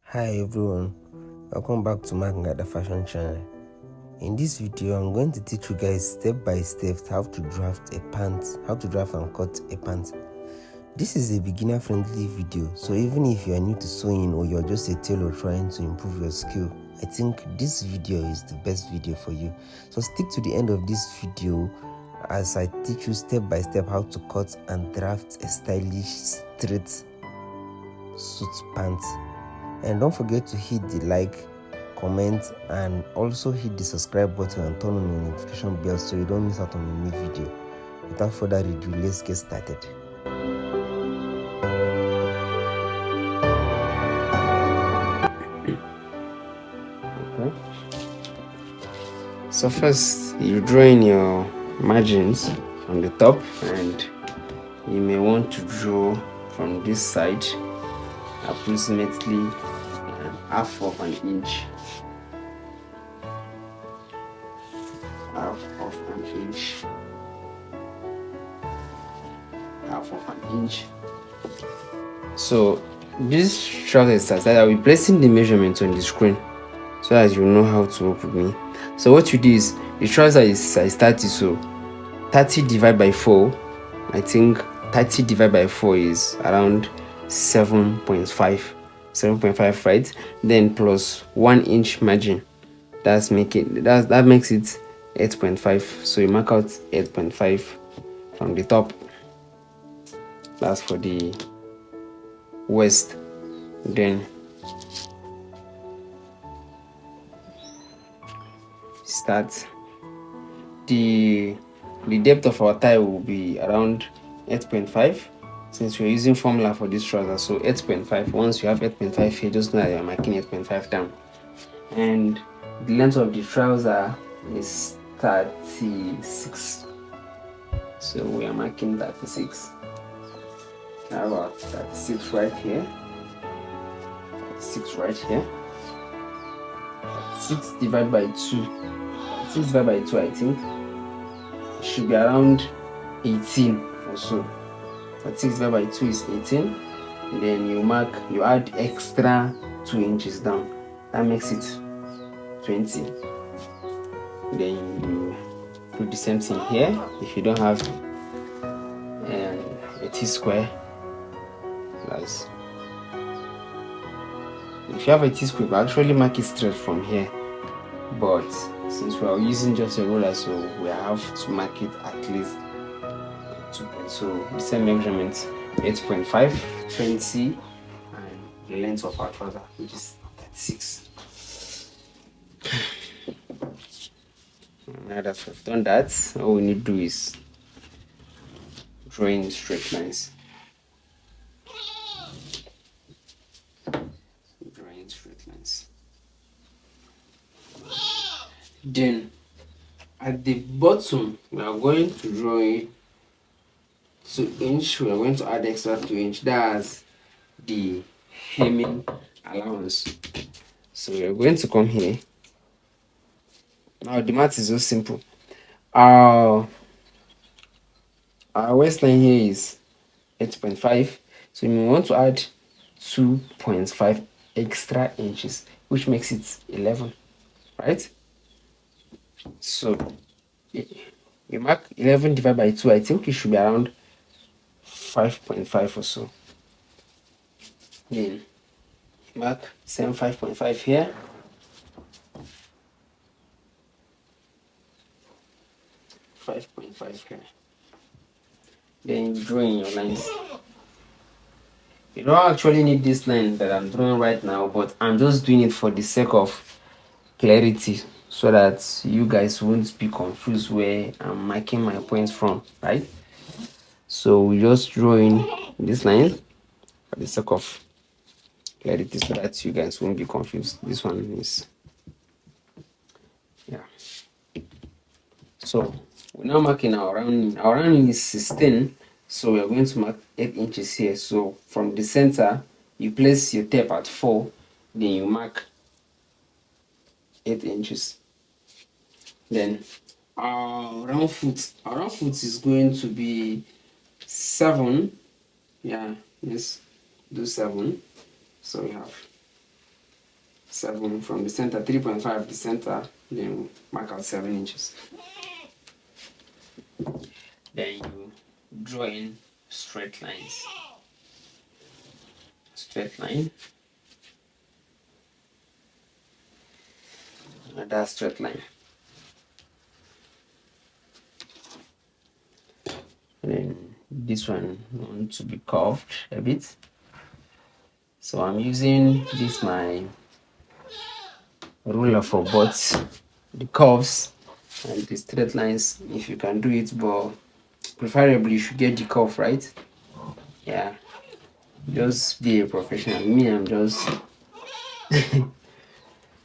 Hi everyone, welcome back to Mark the Fashion Channel. In this video, I'm going to teach you guys step by step how to draft and cut a pant. This is a beginner friendly video, so even if you are new to sewing or you're just a tailor trying to improve your skill, I think this video is the best video for you. So stick to the end of this video as I teach you step by step how to cut and draft a stylish straight suit pant. And don't forget to hit the like, comment, and also hit the subscribe button and turn on the notification bell so you don't miss out on a new video. Without further ado, let's get started. Okay. So first, you draw in your margins on the top, and you may want to draw from this side approximately half of an inch. Half of an inch. So this trouser starts that I'll be placing the measurements on the screen so as you know how to work with me. So what you do is the trouser is size 30, so 30 divided by 4, I think 30 divided by 4 is around 7.5, right? Then plus 1 inch margin, that makes it 8.5. So you mark out 8.5 from the top. That's for the waist. Then start. The depth of our tie will be around 8.5 since we're using formula for this trouser. So 8.5. Once you have 8.5 here, just know that you're marking 8.5 down. And the length of the trouser is 36. So we are marking 36. How about 36 right here? 36 right here. 6 divided by 2. 6 divided by 2, I think, should be around 18 or so. 6 divided by 2 is 18. And then you add extra 2 inches down. That makes it 20. Then you do the same thing here. If you don't have a T-square, if you have a T-square, you actually mark it straight from here. But since we are using just a ruler, so we have to mark it at least 2. So the same measurement, 8.5, 20, and the length of our trouser, which is 36. Now that we've done that, all we need to do is drawing straight lines. Then at the bottom, we are going to draw it 2 inch. We are going to add extra 2 inch. That's the hemming allowance. So we are going to come here. Now the math is so simple. Our waistline here is 8.5. So we want to add 2.5 extra inches, which makes it 11, right? So you mark 11 divided by 2. I think it should be around 5.5 or so. Then mark same 5.5 here. 5.5 here. Then you draw in your lines. You don't actually need this line that I'm drawing right now, but I'm just doing it for the sake of clarity so that you guys won't be confused where I'm marking my points from, right? So we just draw in this line for the sake of clarity so that you guys won't be confused. This one is, yeah. So we're now marking our rounding. Our rounding is 16, so we are going to mark 8 inches here. So from the center, you place your tape at 4, then you mark 8 inches. Then our round foot is going to be 7. Yeah, let's do 7. So we have 7 from the center, 3.5 the center, then mark out 7 inches. Then you draw in straight lines. Straight line. Another straight line. And then this one wants to be curved a bit. So I'm using this my ruler for both the curves and the straight lines if you can do it, but preferably you should get the curve right. Yeah, just be a professional. Me, I'm just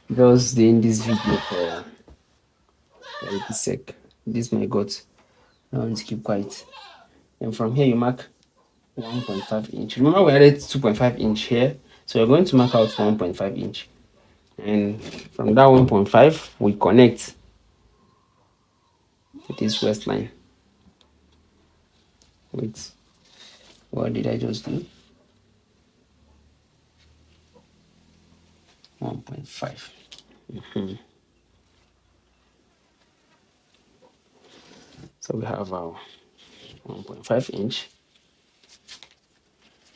doing this video for the sake. This is my gut. I want to keep quiet. And from here you mark 1.5 inch. Remember we added 2.5 inch here, so we're going to mark out 1.5 inch, and from that 1.5 we connect this waistline. Wait, what did I just do? 1.5. So we have our 1.5 inch.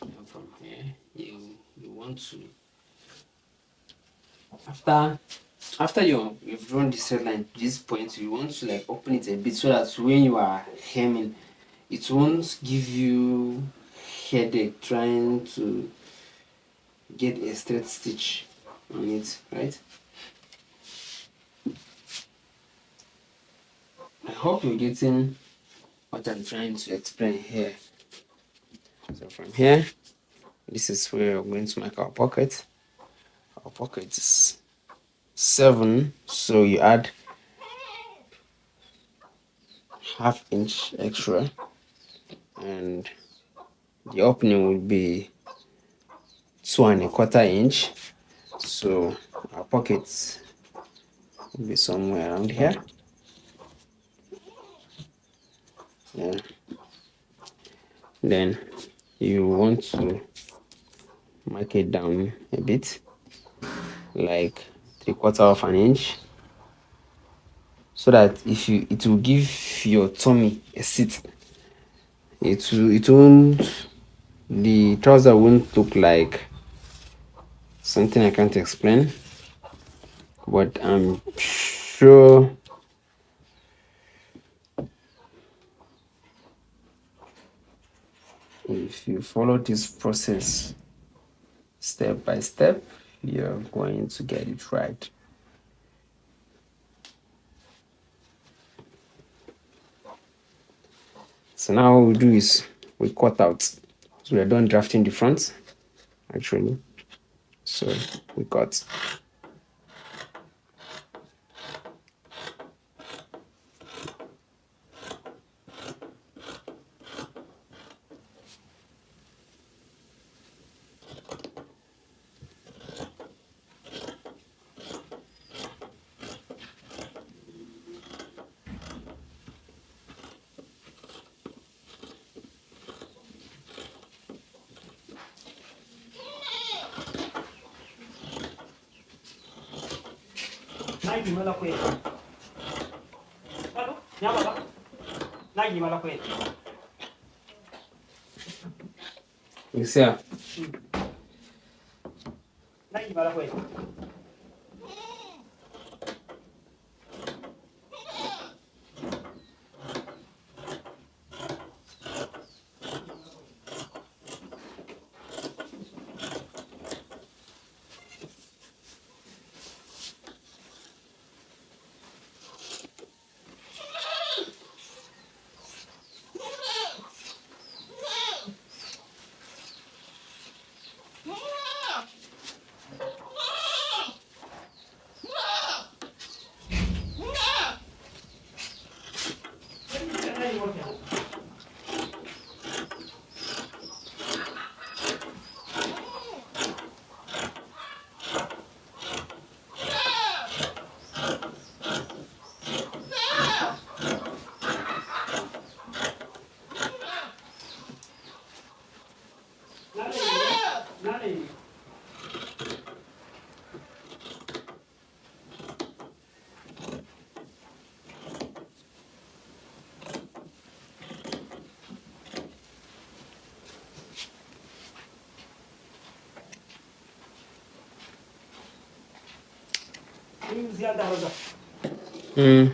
And from here you want to, after you've drawn the straight line to this point, you want to like open it a bit so that when you are hemming, it won't give you headache trying to get a straight stitch on it, right? I hope you're getting what I'm trying to explain here. So from here, this is where we're going to make our pocket. Our pocket is 7, so you add ½ inch extra, and the opening will be 2¼ inch. So our pockets will be somewhere around here. Yeah. Then you want to mark it down a bit, like 3/4 inch, so that it will give your tummy a seat. It won't, the trouser won't look like something I can't explain, but I'm sure if you follow this process step by step, you're going to get it right. So now what we do is we cut out. So we are done drafting the front, actually. So we cut. You see? Mm.